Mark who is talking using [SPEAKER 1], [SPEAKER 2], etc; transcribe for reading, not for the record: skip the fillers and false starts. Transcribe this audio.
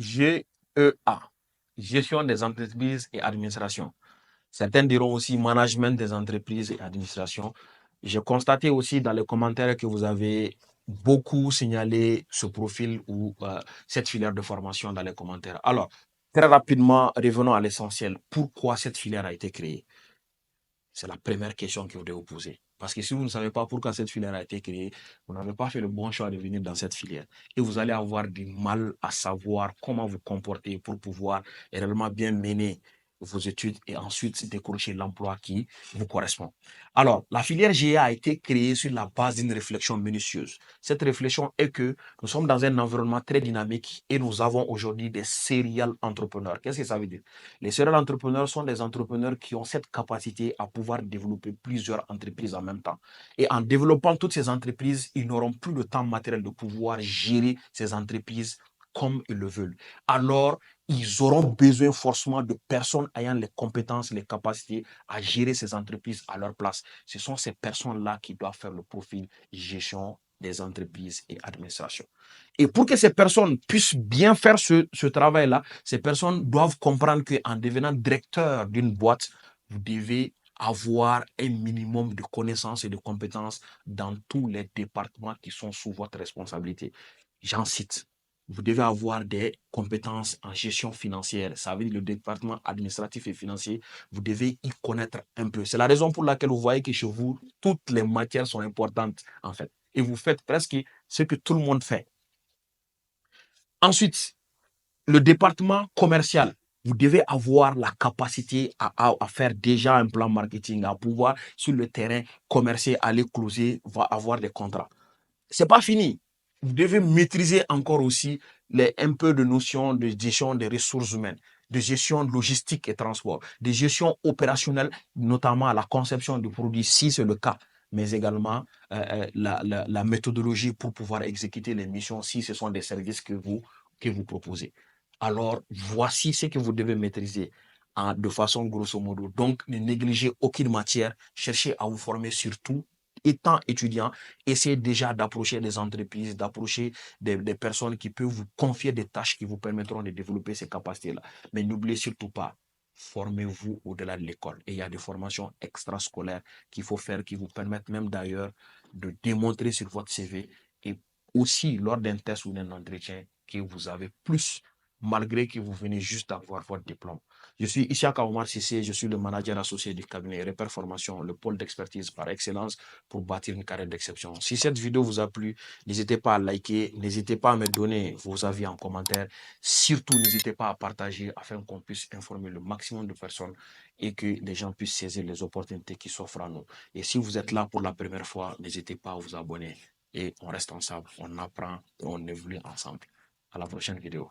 [SPEAKER 1] GEA, gestion des entreprises et administration. Certains diront aussi management des entreprises et administration. J'ai constaté aussi dans les commentaires que vous avez beaucoup signalé ce profil ou cette filière de formation dans les commentaires. Alors, très rapidement, revenons à l'essentiel. Pourquoi cette filière a été créée? C'est la première question que vous devez vous poser. Parce que si vous ne savez pas pourquoi cette filière a été créée, vous n'avez pas fait le bon choix de venir dans cette filière. Et vous allez avoir du mal à savoir comment vous comporter pour pouvoir réellement bien mener vos études et ensuite décrocher l'emploi qui vous correspond. Alors, la filière GA a été créée sur la base d'une réflexion minutieuse. Cette réflexion est que nous sommes dans un environnement très dynamique et nous avons aujourd'hui des serial entrepreneurs. Qu'est-ce que ça veut dire? Les serial entrepreneurs sont des entrepreneurs qui ont cette capacité à pouvoir développer plusieurs entreprises en même temps. Et en développant toutes ces entreprises, ils n'auront plus le temps matériel de pouvoir gérer ces entreprises comme ils le veulent. Alors, ils auront besoin forcément de personnes ayant les compétences, les capacités à gérer ces entreprises à leur place. Ce sont ces personnes-là qui doivent faire le profil gestion des entreprises et administration. Et pour que ces personnes puissent bien faire ce travail-là, ces personnes doivent comprendre qu'en devenant directeur d'une boîte, vous devez avoir un minimum de connaissances et de compétences dans tous les départements qui sont sous votre responsabilité. J'en cite. Vous devez avoir des compétences en gestion financière. Ça veut dire le département administratif et financier. Vous devez y connaître un peu. C'est la raison pour laquelle vous voyez que chez vous, toutes les matières sont importantes, en fait. Et vous faites presque ce que tout le monde fait. Ensuite, le département commercial, vous devez avoir la capacité à faire déjà un plan marketing, à pouvoir sur le terrain commercial aller closer, avoir des contrats. C'est pas fini. Vous devez maîtriser encore aussi un peu de notions de gestion des ressources humaines, de gestion logistique et transport, de gestion opérationnelle, notamment à la conception du produit, si c'est le cas, mais également la méthodologie pour pouvoir exécuter les missions si ce sont des services que vous proposez. Alors, voici ce que vous devez maîtriser de façon grosso modo. Donc, ne négligez aucune matière, cherchez à vous former surtout étant étudiant, essayez déjà d'approcher des entreprises, d'approcher des personnes qui peuvent vous confier des tâches qui vous permettront de développer ces capacités-là. Mais n'oubliez surtout pas, formez-vous au-delà de l'école. Et il y a des formations extrascolaires qu'il faut faire qui vous permettent même d'ailleurs de démontrer sur votre CV et aussi lors d'un test ou d'un entretien que vous avez plus malgré que vous venez juste d'avoir votre diplôme. Je suis Ishaka Omar Sissé, je suis le manager associé du cabinet Repère Formation, le pôle d'expertise par excellence pour bâtir une carrière d'exception. Si cette vidéo vous a plu, n'hésitez pas à liker, n'hésitez pas à me donner vos avis en commentaire. Surtout, n'hésitez pas à partager afin qu'on puisse informer le maximum de personnes et que les gens puissent saisir les opportunités qui s'offrent à nous. Et si vous êtes là pour la première fois, n'hésitez pas à vous abonner. Et on reste ensemble, on apprend et on évolue ensemble. À la prochaine vidéo.